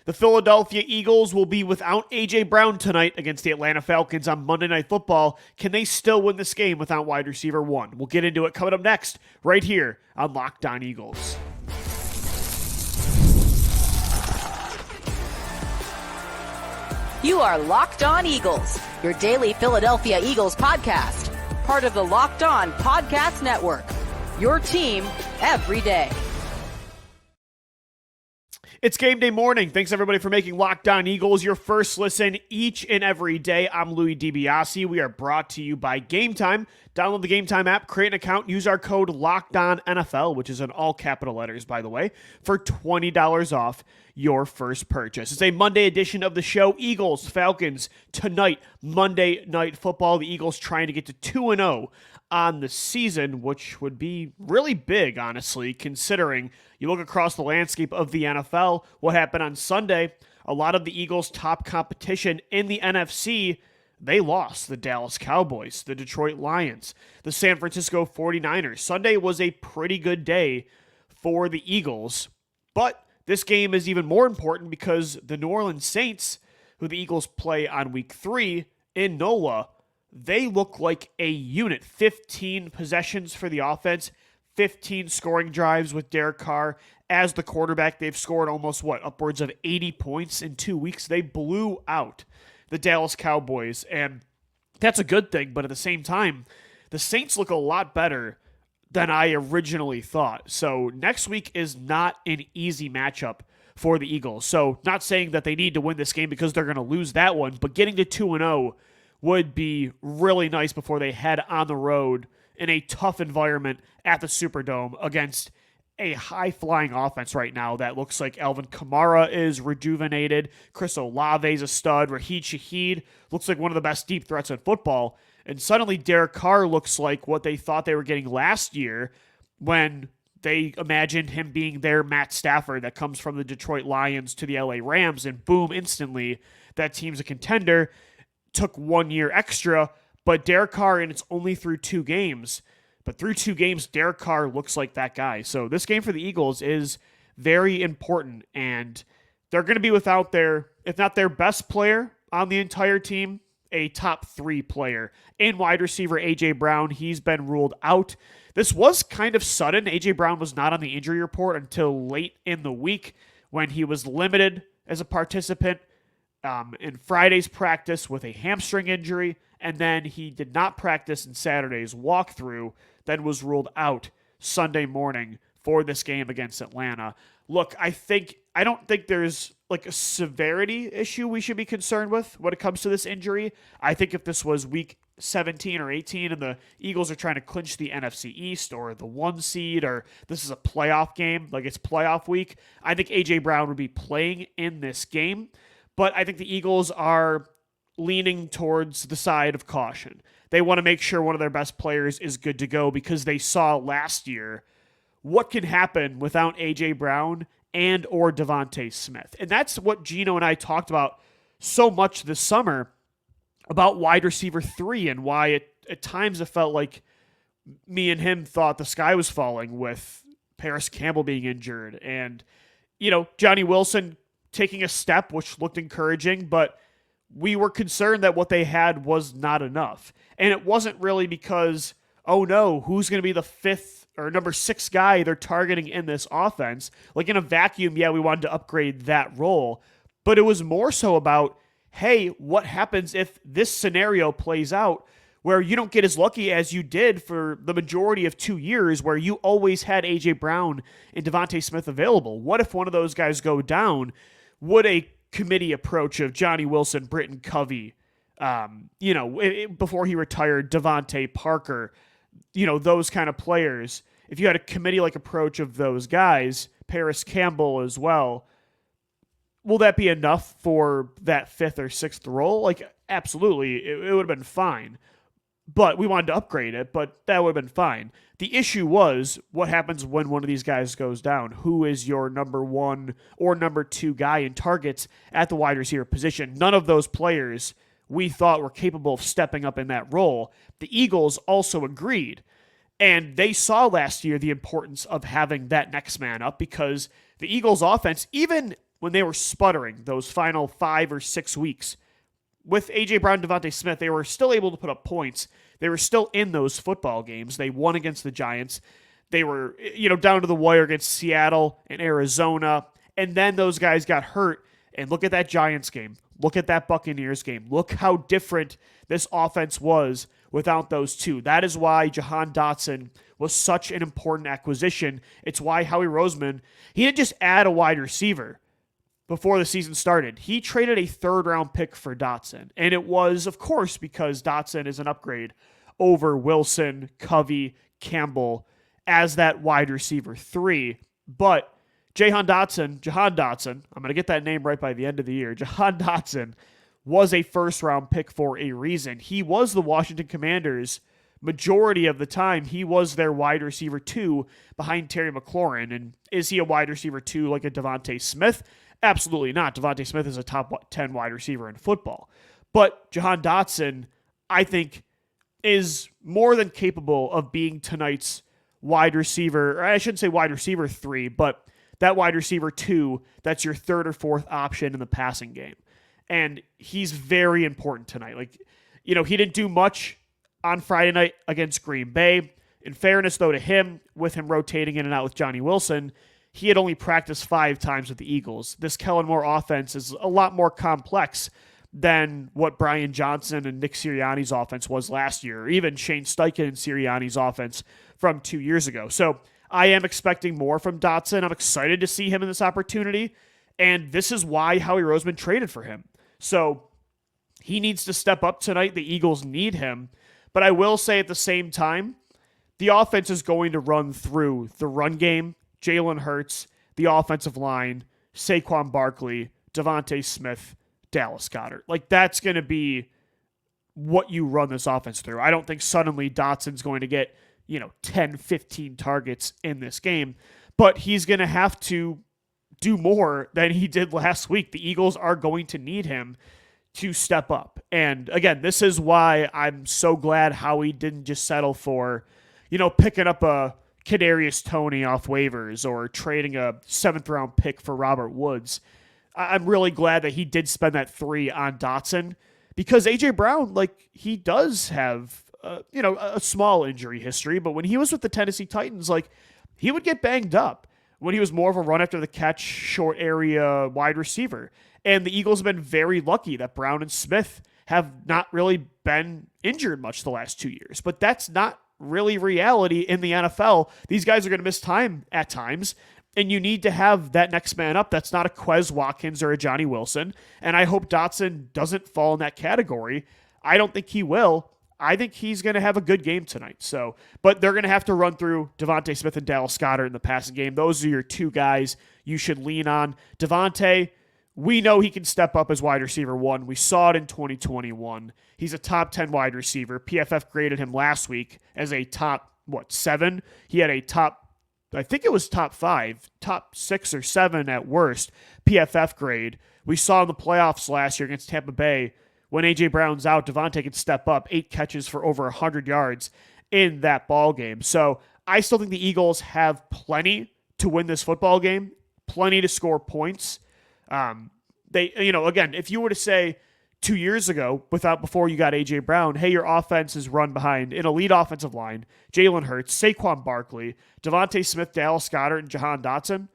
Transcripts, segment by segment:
The Philadelphia Eagles will be without A.J. Brown tonight against the Atlanta Falcons on Monday Night Football. Can they still win this game without wide receiver one? We'll get into it coming up next, right here on Locked On Eagles. You are Locked On Eagles, your daily Philadelphia Eagles podcast. Part of the Locked On Podcast Network, your team every day. It's game day morning. Thanks everybody for making Locked On Eagles your first listen each and every day. I'm Louis DiBiase. We are brought to you by Game Time. Download the Game Time app, create an account, use our code LOCKEDONNFL, which is in all capital letters, by the way, for $20 off your first purchase. It's a Monday edition of the show. Eagles, Falcons, tonight, Monday Night Football. The Eagles trying to get to 2-0 on the season, which would be really big, honestly, considering you look across the landscape of the NFL, what happened on Sunday, a lot of the Eagles' top competition in the NFC, they lost. The Dallas Cowboys, the Detroit Lions, the San Francisco 49ers. Sunday was a pretty good day for the Eagles, but this game is even more important because the New Orleans Saints, who the Eagles play on week 3 in NOLA, they look like a unit. 15 possessions for the offense, 15 scoring drives with Derek Carr as the quarterback. They've scored almost, upwards of 80 points in 2 weeks. They blew out the Dallas Cowboys, and that's a good thing, but at the same time, the Saints look a lot better than I originally thought. So next week is not an easy matchup for the Eagles. So not saying that they need to win this game because they're going to lose that one, but getting to 2-0 would be really nice before they head on the road in a tough environment at the Superdome against a high-flying offense right now that looks like Alvin Kamara is rejuvenated. Chris Olave's a stud. Raheem Shaheed looks like one of the best deep threats in football. And suddenly Derek Carr looks like what they thought they were getting last year when they imagined him being their Matt Stafford that comes from the Detroit Lions to the LA Rams, and boom, instantly, that team's a contender. Took 1 year extra, but Derek Carr, and it's only through 2 games, but through 2 games, Derek Carr looks like that guy. So this game for the Eagles is very important, and they're going to be without their, if not their best player on the entire team, a top 3 player. In wide receiver A.J. Brown, he's been ruled out. This was kind of sudden. A.J. Brown was not on the injury report until late in the week when he was limited as a participant in Friday's practice with a hamstring injury, and then he did not practice in Saturday's walkthrough, then was ruled out Sunday morning for this game against Atlanta. Look, I don't think there's like a severity issue we should be concerned with when it comes to this injury. I think if this was week 17 or 18 and the Eagles are trying to clinch the NFC East or the 1 seed, or this is a playoff game, like it's playoff week, I think A.J. Brown would be playing in this game. But I think the Eagles are leaning towards the side of caution. They want to make sure one of their best players is good to go because they saw last year what can happen without A.J. Brown and or DeVonta Smith. And that's what Gino and I talked about so much this summer about wide receiver 3 and why at times it felt like me and him thought the sky was falling with Paris Campbell being injured and, Johnny Wilson taking a step, which looked encouraging, but we were concerned that what they had was not enough. And it wasn't really because, oh no, who's going to be the 5th or number 6 guy they're targeting in this offense? Like in a vacuum, yeah, we wanted to upgrade that role, but it was more so about, hey, what happens if this scenario plays out where you don't get as lucky as you did for the majority of 2 years where you always had A.J. Brown and DeVonta Smith available? What if one of those guys go down? Would a committee approach of Johnny Wilson, Britton Covey, before he retired, Devontae Parker, those kind of players, if you had a committee-like approach of those guys, Paris Campbell as well, will that be enough for that 5th or 6th role? Like, absolutely, it would have been fine. But we wanted to upgrade it, but that would have been fine. The issue was, what happens when one of these guys goes down? Who is your number 1 or number 2 guy in targets at the wide receiver position? None of those players we thought were capable of stepping up in that role. The Eagles also agreed. And they saw last year the importance of having that next man up because the Eagles offense, even when they were sputtering those final 5 or 6 weeks. With A.J. Brown and DeVonta Smith, they were still able to put up points. They were still in those football games. They won against the Giants. They were, down to the wire against Seattle and Arizona. And then those guys got hurt. And look at that Giants game. Look at that Buccaneers game. Look how different this offense was without those two. That is why Jahan Dotson was such an important acquisition. It's why Howie Roseman, he didn't just add a wide receiver before the season started. He traded a third-round pick for Dotson. And it was, of course, because Dotson is an upgrade over Wilson, Covey, Campbell as that wide receiver 3. But Jahan Dotson, I'm going to get that name right by the end of the year. Jahan Dotson was a first-round pick for a reason. He was the Washington Commanders' majority of the time. He was their wide receiver 2 behind Terry McLaurin. And is he a wide receiver 2 like a DeVonta Smith? Absolutely not. DeVonta Smith is a top 10 wide receiver in football. But Jahan Dotson, I think, is more than capable of being tonight's wide receiver, or I shouldn't say wide receiver 3, but that wide receiver 2, that's your third or fourth option in the passing game. And he's very important tonight. He didn't do much on Friday night against Green Bay. In fairness, though, to him, with him rotating in and out with Johnny Wilson, he had only practiced 5 times with the Eagles. This Kellen Moore offense is a lot more complex than what Brian Johnson and Nick Sirianni's offense was last year, or even Shane Steichen and Sirianni's offense from 2 years ago. So I am expecting more from Dotson. I'm excited to see him in this opportunity, and this is why Howie Roseman traded for him. So he needs to step up tonight. The Eagles need him. But I will say at the same time, the offense is going to run through the run game, Jalen Hurts, the offensive line, Saquon Barkley, DeVonta Smith, Dallas Goedert. That's going to be what you run this offense through. I don't think suddenly Dotson's going to get, 10, 15 targets in this game, but he's going to have to do more than he did last week. The Eagles are going to need him to step up. And again, this is why I'm so glad Howie didn't just settle for, picking up a Kadarius Toney off waivers or trading a 7th-round pick for Robert Woods. I'm really glad that he did spend that 3 on Dotson, because A.J. Brown, he does have, a small injury history, but when he was with the Tennessee Titans, he would get banged up when he was more of a run-after-the-catch, short area wide receiver. And the Eagles have been very lucky that Brown and Smith have not really been injured much the last 2 years. But that's not really reality in the NFL. These guys are going to miss time at times, and you need to have that next man up. That's not a Quez Watkins or a Johnny Wilson, and I hope Dotson doesn't fall in that category. I don't think he will. I think he's going to have a good game tonight. But they're going to have to run through DeVonta Smith and Dallas Goedert in the passing game. Those are your 2 guys you should lean on. DeVonta, we know he can step up as wide receiver 1. We saw it in 2021. He's a top 10 wide receiver. PFF graded him last week as a top, 7? He had a top 5, top 6 or 7 at worst PFF grade. We saw in the playoffs last year against Tampa Bay, when A.J. Brown's out, DeVonta can step up, 8 catches for over 100 yards in that ball game. So I still think the Eagles have plenty to win this football game, plenty to score points. Again, if you were to say 2 years ago, before you got A.J. Brown, hey, your offense is run behind an elite offensive line, Jalen Hurts, Saquon Barkley, DeVonta Smith, Dallas Goedert, and Jahan Dotson,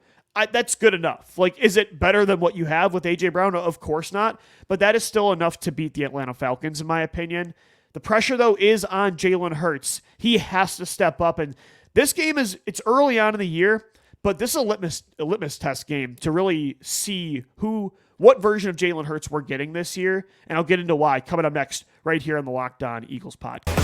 that's good enough. Is it better than what you have with A.J. Brown? Of course not, but that is still enough to beat the Atlanta Falcons, in my opinion. The pressure, though, is on Jalen Hurts. He has to step up, and this game it's early on in the year, but this is a litmus test game to really see what version of Jalen Hurts we're getting this year, and I'll get into why coming up next right here on the Locked On Eagles podcast.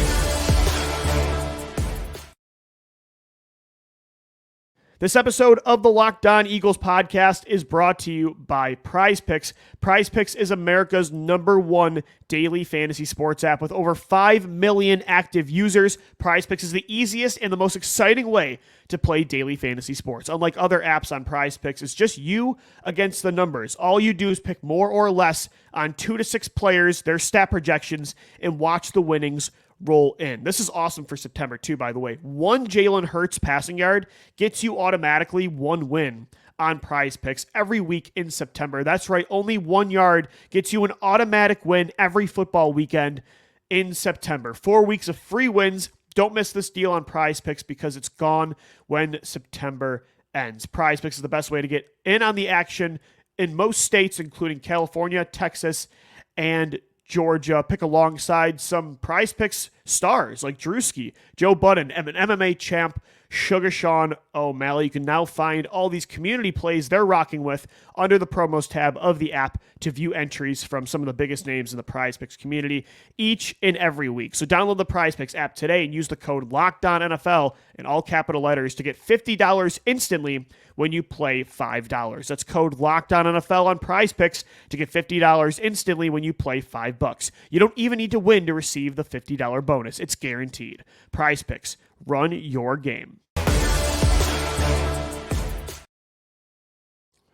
This episode of the Locked On Eagles podcast is brought to you by Prize Picks. Prize Picks is America's #1 daily fantasy sports app with over 5 million active users. Prize Picks is the easiest and the most exciting way to play daily fantasy sports. Unlike other apps on Prize Picks, it's just you against the numbers. All you do is pick more or less on 2 to 6 players, their stat projections, and watch the winnings roll in. This is awesome for September too, by the way. 1 Jalen Hurts passing yard gets you automatically 1 win on Prize Picks every week in September. That's right, only 1 yard gets you an automatic win every football weekend in September. 4 weeks of free wins. Don't miss this deal on Prize Picks because it's gone when September ends. Prize Picks is the best way to get in on the action in most states, including California, Texas, and Georgia. Pick alongside some Prize Picks stars like Drewski, Joe Budden, and an MMA champ, Sugar Sean O'Malley. You can now find all these community plays they're rocking with under the promos tab of the app to view entries from some of the biggest names in the Prize Picks community each and every week. So download the Prize Picks app today and use the code LOCKEDONNFL in all capital letters to get $50 instantly when you play $5. That's code LOCKEDONNFL on Prize Picks to get $50 instantly when you play $5. You don't even need to win to receive the $50 bonus. It's guaranteed. Prize Picks. Run your game.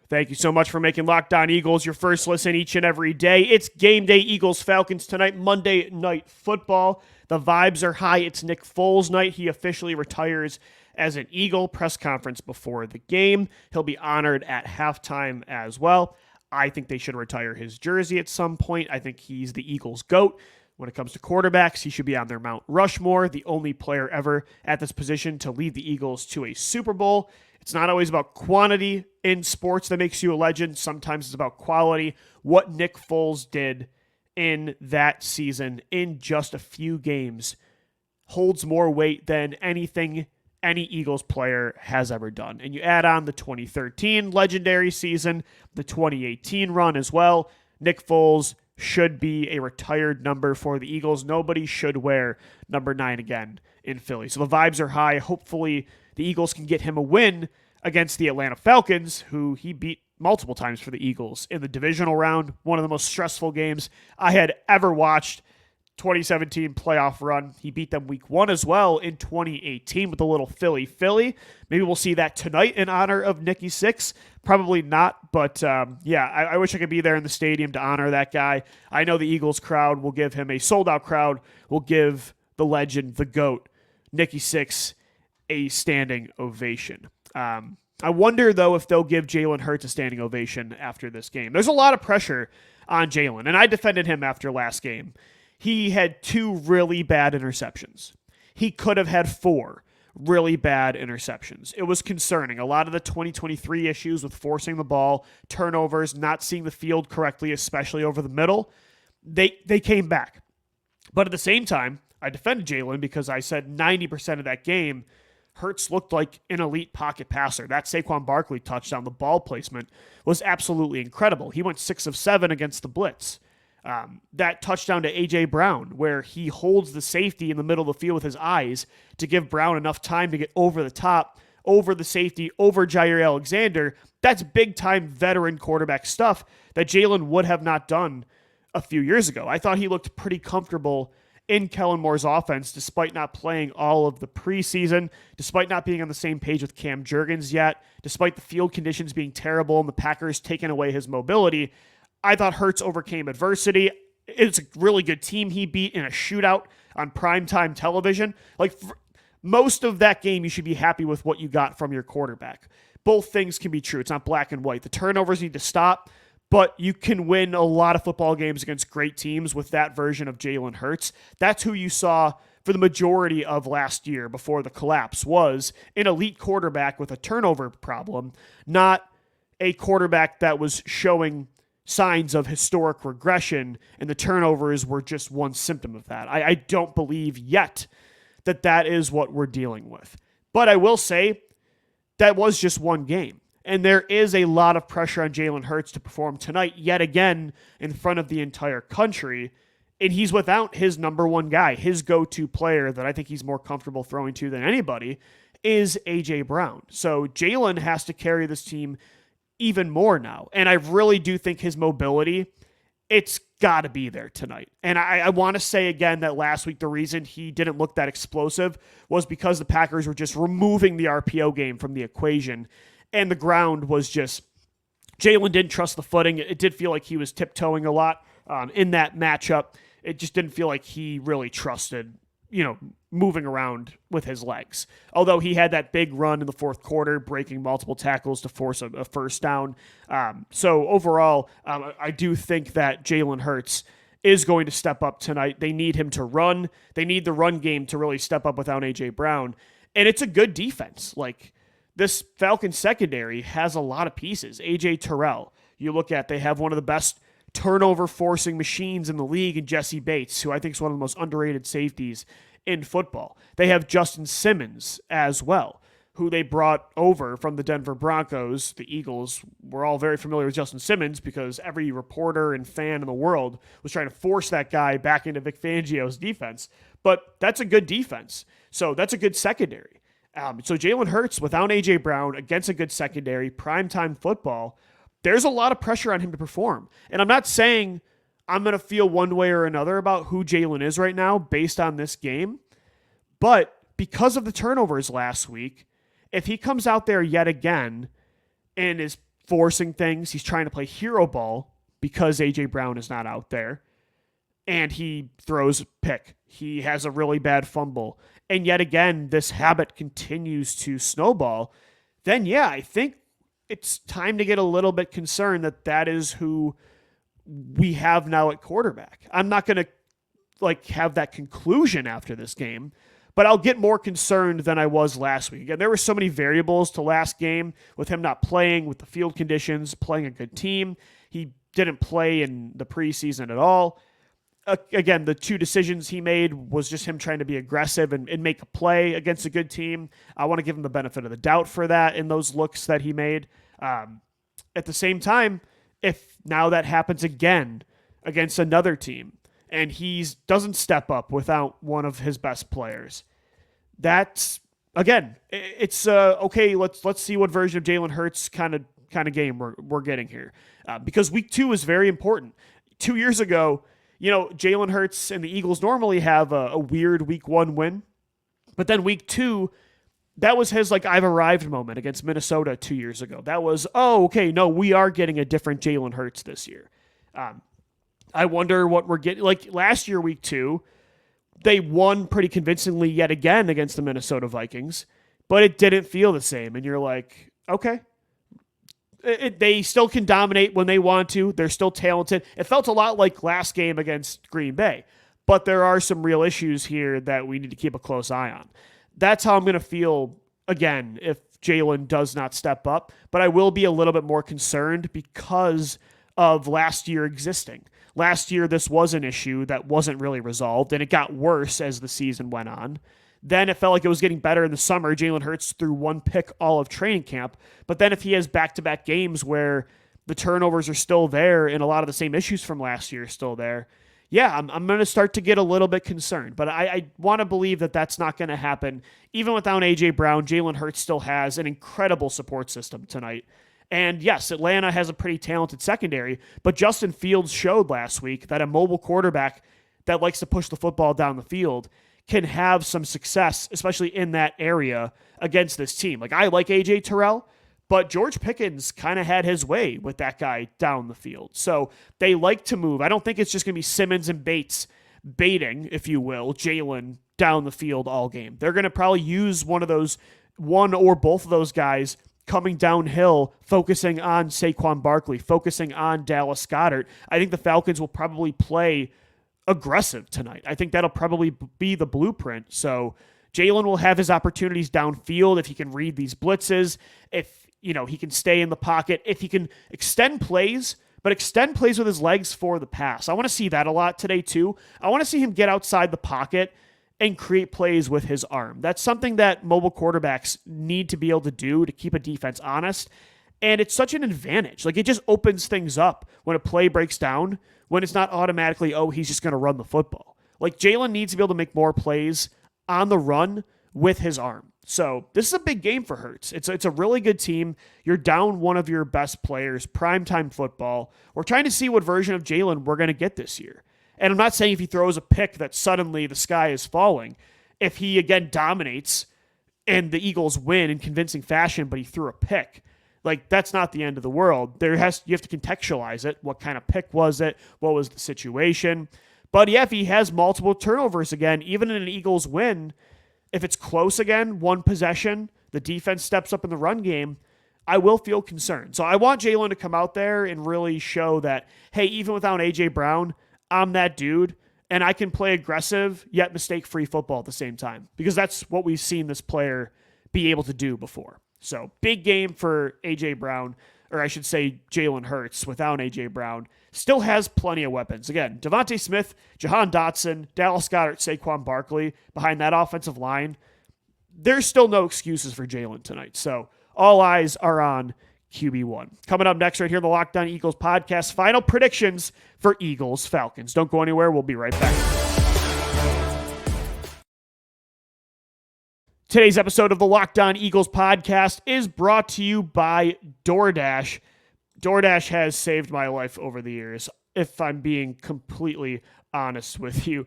Thank you so much for making Locked On Eagles your first listen each and every day. It's game day, Eagles-Falcons tonight, Monday Night Football. The vibes are high. It's Nick Foles night. He officially retires as an Eagle. Press conference before the game. He'll be honored at halftime as well. I think they should retire his jersey at some point. I think he's the Eagles' GOAT. When it comes to quarterbacks, he should be on their Mount Rushmore, the only player ever at this position to lead the Eagles to a Super Bowl. It's not always about quantity in sports that makes you a legend. Sometimes it's about quality. What Nick Foles did in that season in just a few games holds more weight than anything any Eagles player has ever done. And you add on the 2013 legendary season, the 2018 run as well. Nick Foles should be a retired number for the Eagles. Nobody should wear number 9 again in Philly. So the vibes are high. Hopefully the Eagles can get him a win against the Atlanta Falcons, who he beat multiple times for the Eagles in the divisional round. One of the most stressful games I had ever watched. 2017 playoff run. He beat them week 1 as well in 2018 with a little Philly. Maybe we'll see that tonight in honor of Nicky Six. Probably not, but I wish I could be there in the stadium to honor that guy. I know the Eagles crowd will give him a sold-out crowd, will give the legend, the GOAT, Nicky Six, a standing ovation. I wonder, though, if they'll give Jalen Hurts a standing ovation after this game. There's a lot of pressure on Jalen, and I defended him after last game. He had 2 really bad interceptions. He could have had 4 really bad interceptions. It was concerning. A lot of the 2023 issues with forcing the ball, turnovers, not seeing the field correctly, especially over the middle, they came back. But at the same time, I defended Jalen because I said 90% of that game, Hurts looked like an elite pocket passer. That Saquon Barkley touchdown, the ball placement, was absolutely incredible. He went 6 of 7 against the blitz. That touchdown to A.J. Brown, where he holds the safety in the middle of the field with his eyes to give Brown enough time to get over the top, over the safety, over Jair Alexander, that's big-time veteran quarterback stuff that Jalen would have not done a few years ago. I thought he looked pretty comfortable in Kellen Moore's offense, despite not playing all of the preseason, despite not being on the same page with Cam Jurgens yet, despite the field conditions being terrible and the Packers taking away his mobility. I thought Hurts overcame adversity. It's a really good team he beat in a shootout on primetime television. Most of that game, you should be happy with what you got from your quarterback. Both things can be true. It's not black and white. The turnovers need to stop, but you can win a lot of football games against great teams with that version of Jalen Hurts. That's who you saw for the majority of last year before the collapse, was an elite quarterback with a turnover problem, not a quarterback that was showing signs of historic regression, and the turnovers were just one symptom of that. I don't believe yet that is what we're dealing with. But I will say that was just one game, and there is a lot of pressure on Jalen Hurts to perform tonight yet again in front of the entire country, and he's without his number one guy. His go-to player that I think he's more comfortable throwing to than anybody is A.J. Brown. So Jalen has to carry this team even more now. And I really do think his mobility, it's got to be there tonight. And I want to say again that last week, the reason he didn't look that explosive was because the Packers were just removing the RPO game from the equation. And the ground was just, Jalen didn't trust the footing. It did feel like he was tiptoeing a lot in that matchup. It just didn't feel like he really trusted moving around with his legs. Although he had that big run in the fourth quarter, breaking multiple tackles to force a first down. So overall, I do think that Jalen Hurts is going to step up tonight. They need him to run. They need the run game to really step up without A.J. Brown. And it's a good defense. Like, this Falcons secondary has a lot of pieces. A.J. Terrell, you look at, they have one of the best turnover forcing machines in the league in Jesse Bates, who I think is one of the most underrated safeties in football. They have Justin Simmons as well, who they brought over from the Denver Broncos. The Eagles were all very familiar with Justin Simmons because every reporter and fan in the world was trying to force that guy back into Vic Fangio's defense. But that's a good defense. So that's a good secondary. So Jalen Hurts without A.J. Brown against a good secondary, primetime football, there's a lot of pressure on him to perform. And I'm not saying I'm going to feel one way or another about who Jalen is right now based on this game. But because of the turnovers last week, if he comes out there yet again and is forcing things, he's trying to play hero ball because A.J. Brown is not out there, and he throws a pick, he has a really bad fumble, and yet again this habit continues to snowball, then yeah, I think it's time to get a little bit concerned that is who we have now at quarterback. I'm not going to have that conclusion after this game, but I'll get more concerned than I was last week. Again, there were so many variables to last game with him not playing, with the field conditions, playing a good team. He didn't play in the preseason at all. Again, the two decisions he made was just him trying to be aggressive and make a play against a good team. I want to give him the benefit of the doubt for that in those looks that he made. At the same time, if now that happens again against another team and he doesn't step up without one of his best players, that's, again, it's okay, let's see what version of Jalen Hurts kind of game we're getting here. Because week 2 is very important. 2 years ago, Jalen Hurts and the Eagles normally have a weird week 1 win, but then week 2, that was his I've arrived moment against Minnesota 2 years ago. That was, we are getting a different Jalen Hurts this year. I wonder what we're getting. Last year, week 2, they won pretty convincingly yet again against the Minnesota Vikings, but it didn't feel the same. And you're like, okay. They still can dominate when they want to. They're still talented. It felt a lot like last game against Green Bay, but there are some real issues here that we need to keep a close eye on. That's how I'm going to feel, again, if Jalen does not step up, but I will be a little bit more concerned because of last year existing. Last year, this was an issue that wasn't really resolved, and it got worse as the season went on. Then it felt like it was getting better in the summer. Jalen Hurts threw one pick all of training camp. But then if he has back-to-back games where the turnovers are still there and a lot of the same issues from last year are still there, yeah, I'm going to start to get a little bit concerned. But I want to believe that that's not going to happen. Even without A.J. Brown, Jalen Hurts still has an incredible support system tonight. And yes, Atlanta has a pretty talented secondary, but Justin Fields showed last week that a mobile quarterback that likes to push the football down the field can have some success, especially in that area against this team. I like A.J. Terrell, but George Pickens kind of had his way with that guy down the field. So they like to move. I don't think it's just going to be Simmons and Bates baiting, if you will, Jalen down the field all game. They're going to probably use one or both of those guys coming downhill, focusing on Saquon Barkley, focusing on Dallas Goedert. I think the Falcons will probably play aggressive tonight. I think that'll probably be the blueprint. So Jalen will have his opportunities downfield if he can read these blitzes, if he can stay in the pocket, if he can extend plays, but extend plays with his legs for the pass. I want to see that a lot today too. I want to see him get outside the pocket and create plays with his arm. That's something that mobile quarterbacks need to be able to do to keep a defense honest. And it's such an advantage. It just opens things up when a play breaks down, when it's not automatically, he's just going to run the football. Jalen needs to be able to make more plays on the run with his arm. So this is a big game for Hurts. It's a really good team. You're down one of your best players, primetime football. We're trying to see what version of Jalen we're going to get this year. And I'm not saying if he throws a pick that suddenly the sky is falling. If he, again, dominates and the Eagles win in convincing fashion, but he threw a pick, that's not the end of the world. You have to contextualize it. What kind of pick was it? What was the situation? But yeah, if he has multiple turnovers again, even in an Eagles win, if it's close again, one possession, the defense steps up in the run game, I will feel concerned. So I want Jalen to come out there and really show that, hey, even without A.J. Brown, I'm that dude, and I can play aggressive yet mistake-free football at the same time, because that's what we've seen this player be able to do before. So big game for A.J. Brown, or I should say Jalen Hurts without A.J. Brown. Still has plenty of weapons. Again, DeVonta Smith, Jahan Dotson, Dallas Goedert, Saquon Barkley behind that offensive line. There's still no excuses for Jalen tonight. So all eyes are on QB1. Coming up next right here, the Locked On Eagles podcast, final predictions for Eagles Falcons. Don't go anywhere. We'll be right back. Today's episode of the Locked On Eagles podcast is brought to you by DoorDash. DoorDash has saved my life over the years, if I'm being completely honest with you.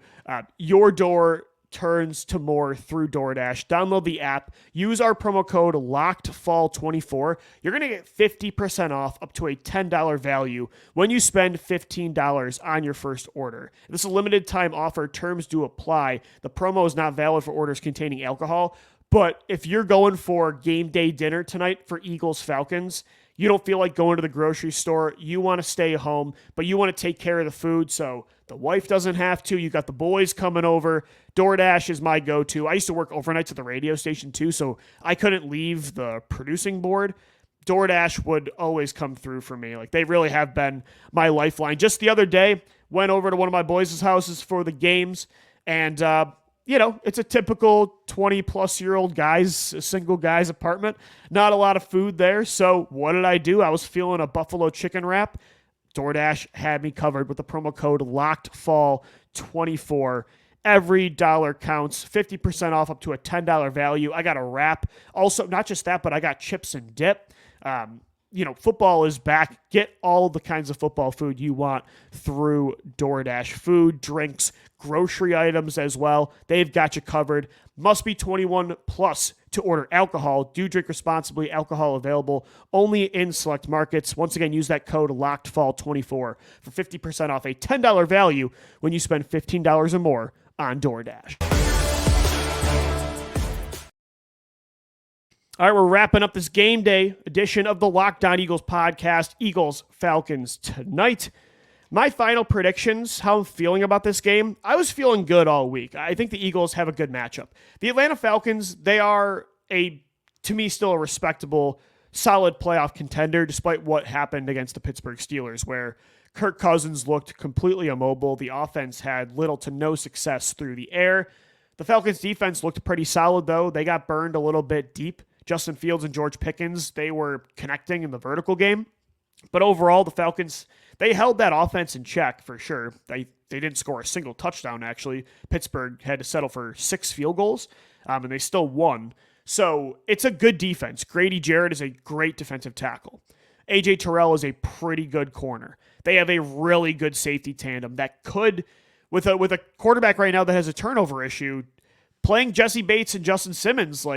Your door turns to more through DoorDash. Download the app. Use our promo code LOCKEDFALL24. You're going to get 50% off up to a $10 value when you spend $15 on your first order. This is a limited time offer. Terms do apply. The promo is not valid for orders containing alcohol. But if you're going for game day dinner tonight for Eagles Falcons, you don't feel like going to the grocery store, you want to stay home, but you want to take care of the food so the wife doesn't have to. You got the boys coming over. DoorDash is my go-to. I used to work overnights at the radio station too, so I couldn't leave the producing board. DoorDash would always come through for me. Like, they really have been my lifeline. Just the other day, went over to one of my boys' houses for the games, and it's a typical 20-plus-year-old single guy's apartment. Not a lot of food there. So what did I do? I was feeling a buffalo chicken wrap. DoorDash had me covered with the promo code LOCKEDFALL24. Every dollar counts. 50% off up to a $10 value. I got a wrap. Also, not just that, but I got chips and dip. Football is back. Get all the kinds of football food you want through DoorDash. Food, drinks, grocery items as well. They've got you covered. Must be 21 plus to order alcohol. Do drink responsibly. Alcohol available only in select markets. Once again, use that code LOCKEDFALL24 for 50% off a $10 value when you spend $15 or more on DoorDash. All right, we're wrapping up this game day edition of the Locked On Eagles podcast. Eagles Falcons tonight. My final predictions, how I'm feeling about this game. I was feeling good all week. I think the Eagles have a good matchup. The Atlanta Falcons, they are to me, still a respectable, solid playoff contender, despite what happened against the Pittsburgh Steelers, where Kirk Cousins looked completely immobile. The offense had little to no success through the air. The Falcons defense looked pretty solid, though. They got burned a little bit deep. Justin Fields and George Pickens, they were connecting in the vertical game. But overall, the Falcons, they held that offense in check for sure. They didn't score a single touchdown, actually. Pittsburgh had to settle for 6 field goals, and they still won. So it's a good defense. Grady Jarrett is a great defensive tackle. A.J. Terrell is a pretty good corner. They have a really good safety tandem that could, with a quarterback right now that has a turnover issue, playing Jesse Bates and Justin Simmons,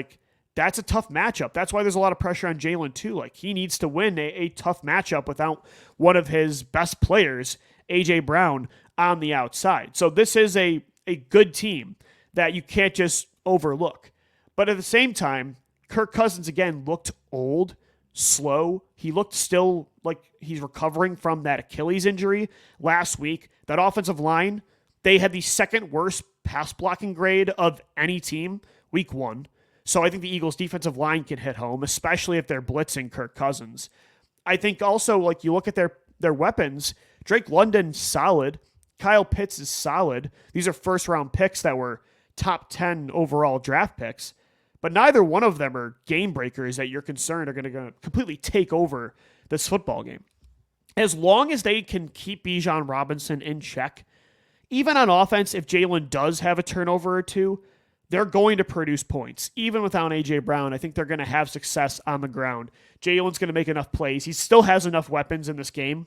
that's a tough matchup. That's why there's a lot of pressure on Jalen, too. He needs to win a tough matchup without one of his best players, A.J. Brown, on the outside. So this is a good team that you can't just overlook. But at the same time, Kirk Cousins, again, looked old, slow. He looked still like he's recovering from that Achilles injury last week. That offensive line, they had the second worst pass blocking grade of any team week 1. So I think the Eagles' defensive line can hit home, especially if they're blitzing Kirk Cousins. I think also, you look at their weapons, Drake London's solid. Kyle Pitts is solid. These are first-round picks that were top 10 overall draft picks. But neither one of them are game breakers that you're concerned are going to completely take over this football game. As long as they can keep Bijan Robinson in check, even on offense, if Jalen does have a turnover or two, they're going to produce points. Even without A.J. Brown, I think they're going to have success on the ground. Jalen's going to make enough plays. He still has enough weapons in this game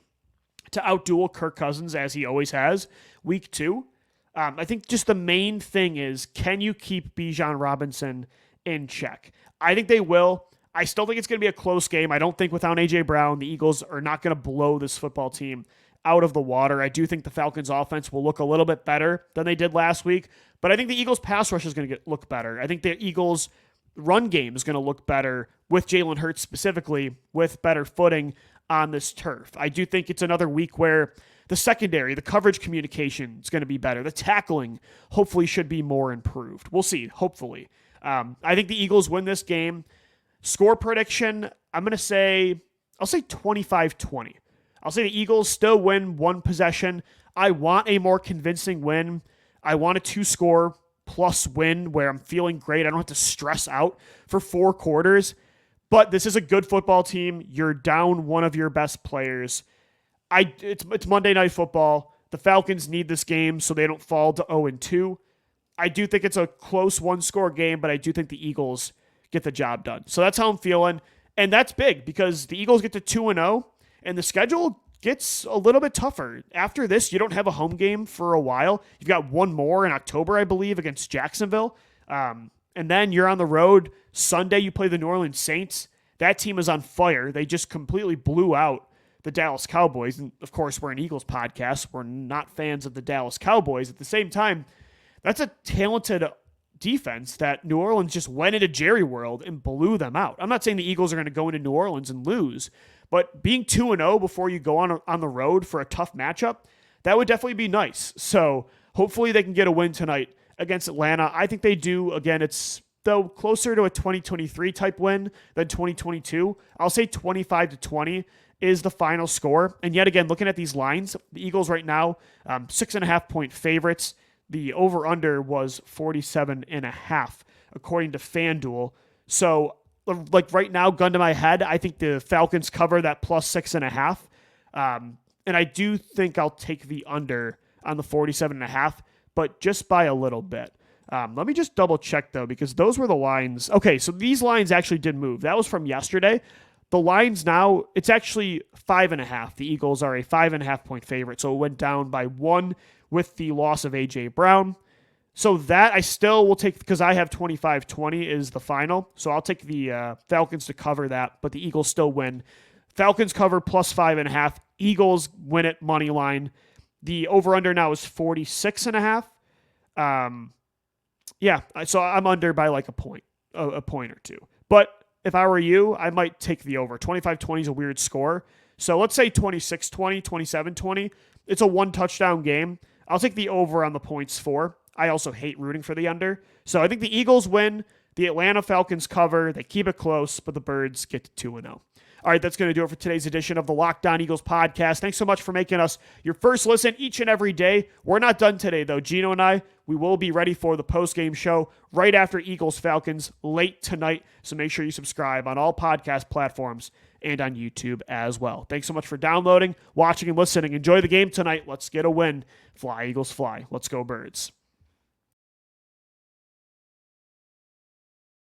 to outduel Kirk Cousins, as he always has, week 2. I think just the main thing is, can you keep Bijan Robinson in check? I think they will. I still think it's going to be a close game. I don't think without A.J. Brown, the Eagles are not going to blow this football team out of the water. I do think the Falcons offense will look a little bit better than they did last week, but I think the Eagles pass rush is going to look better. I think the Eagles run game is going to look better with Jalen Hurts specifically, with better footing on this turf. I do think it's another week where the secondary, the coverage communication is going to be better. The tackling hopefully should be more improved. We'll see, hopefully. I think the Eagles win this game. Score prediction, I'll say 25-20. I'll say the Eagles still win one possession. I want a more convincing win. I want a 2-score plus win where I'm feeling great. I don't have to stress out for 4 quarters. But this is a good football team. You're down one of your best players. It's Monday Night Football. The Falcons need this game so they don't fall to 0-2. I do think it's a close 1-score game, but I do think the Eagles get the job done. So that's how I'm feeling. And that's big because the Eagles get to 2-0, and the schedule gets a little bit tougher. After this, you don't have a home game for a while. You've got one more in October, I believe, against Jacksonville. And then you're on the road. Sunday, you play the New Orleans Saints. That team is on fire. They just completely blew out the Dallas Cowboys. And, of course, we're an Eagles podcast. We're not fans of the Dallas Cowboys. At the same time, that's a talented defense that New Orleans just went into Jerry World and blew them out. I'm not saying the Eagles are going to go into New Orleans and lose, but being 2-0 before you go on the road for a tough matchup, that would definitely be nice. So hopefully they can get a win tonight against Atlanta. I think they do. Again, it's though closer to a 2023 type win than 2022. I'll say 25-20 is the final score. And yet again, looking at these lines, the Eagles right now, 6.5-point favorites. The over-under was 47.5, according to FanDuel. So, like right now, gun to my head, I think the Falcons cover that plus 6.5. And I do think I'll take the under on the 47.5, but just by a little bit. Let me just double check, though, because those were the lines. Okay, so these lines actually did move. That was from yesterday. The lines now, it's actually 5.5. The Eagles are a 5.5-point favorite, so it went down by 1 with the loss of A.J. Brown. So that I still will take, because I have 25-20 is the final. So I'll take the Falcons to cover that, but the Eagles still win. Falcons cover plus 5.5. Eagles win it money line. The over-under now is 46.5. Yeah, so I'm under by like a point or two. But if I were you, I might take the over. 25-20 is a weird score. So let's say 26-20, 27-20. It's a 1-touchdown game. I'll take the over on the points 4. I also hate rooting for the under. So I think the Eagles win. The Atlanta Falcons cover. They keep it close, but the Birds get to 2-0. All right, that's going to do it for today's edition of the Locked On Eagles podcast. Thanks so much for making us your first listen each and every day. We're not done today, though. Gino and I, we will be ready for the post-game show right after Eagles-Falcons late tonight. So make sure you subscribe on all podcast platforms and on YouTube as well. Thanks so much for downloading, watching, and listening. Enjoy the game tonight. Let's get a win. Fly, Eagles, fly. Let's go, Birds.